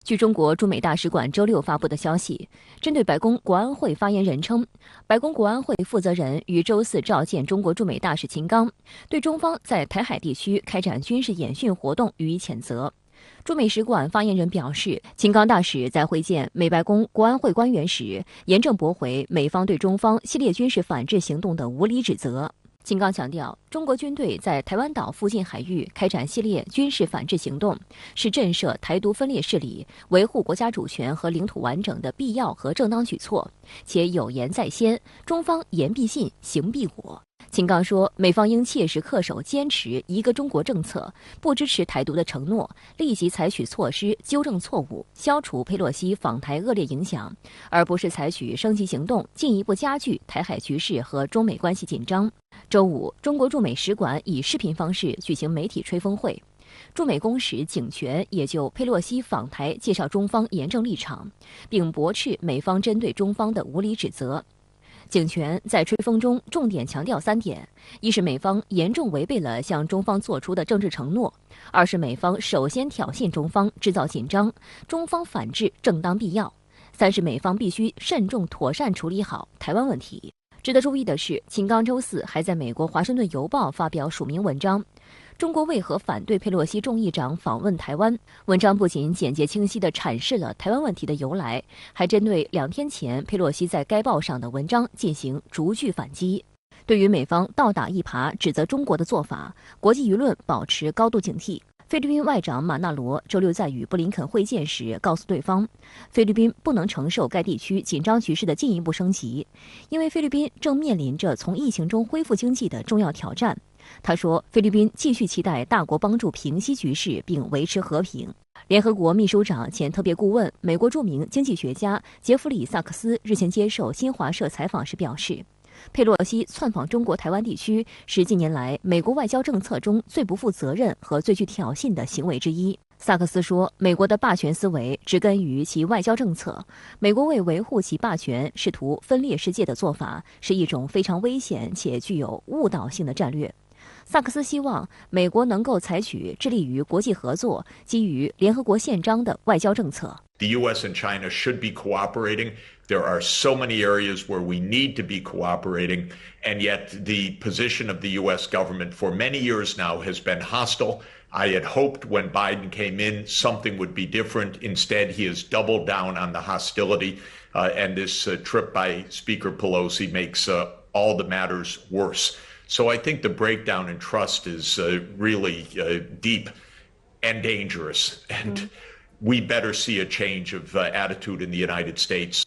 据中国驻美大使馆周六发布的消息，针对白宫国安会发言人称，白宫国安会负责人于周四召见中国驻美大使秦刚，对中方在台海地区开展军事演训活动予以谴责。驻美使馆发言人表示，秦刚大使在会见美白宫国安会官员时，严正驳回美方对中方系列军事反制行动的无理指责。秦刚强调，中国军队在台湾岛附近海域开展系列军事反制行动，是震慑台独分裂势力、维护国家主权和领土完整的必要和正当举措，且有言在先，中方言必信，行必果。秦刚说，美方应切实恪守坚持一个中国政策，不支持台独的承诺，立即采取措施纠正错误，消除佩洛西访台恶劣影响，而不是采取升级行动，进一步加剧台海局势和中美关系紧张。周五，中国驻美使馆以视频方式举行媒体吹风会，驻美公使景泉也就佩洛西访台介绍中方严正立场，并驳斥美方针对中方的无理指责。景泉在吹风中重点强调3点：一是美方严重违背了向中方做出的政治承诺；二是美方首先挑衅中方，制造紧张，中方反制正当必要；三是美方必须慎重妥善处理好台湾问题。值得注意的是，秦刚周四还在美国《华盛顿邮报》发表署名文章，中国为何反对佩洛西众议长访问台湾？文章不仅简洁清晰地阐释了台湾问题的由来，还针对2天前佩洛西在该报上的文章进行逐句反击。对于美方倒打一耙指责中国的做法，国际舆论保持高度警惕。菲律宾外长马纳罗周六在与布林肯会见时告诉对方，菲律宾不能承受该地区紧张局势的进一步升级，因为菲律宾正面临着从疫情中恢复经济的重要挑战。他说，菲律宾继续期待大国帮助平息局势并维持和平。联合国秘书长兼特别顾问、美国著名经济学家杰弗里·萨克斯日前接受新华社采访时表示，佩洛西窜访中国台湾地区是近年来美国外交政策中最不负责任和最具挑衅的行为之一。萨克斯说，美国的霸权思维植根于其外交政策，美国为维护其霸权试图分裂世界的做法是一种非常危险且具有误导性的战略。萨克斯希望美国能够采取致力于国际合作、基于联合国宪章的外交政策。The U.S. and China should be cooperating. There are so many areas where we need to be cooperating, and yet the position of the U.S. government for many years now has been hostile. I had hoped when Biden came in something would be different. Instead, he has doubled down on the hostility, and this trip by Speaker Pelosi makes all the matters worse. So I think the breakdown in trust is really deep and dangerous, and we better see a change of attitude in the United States.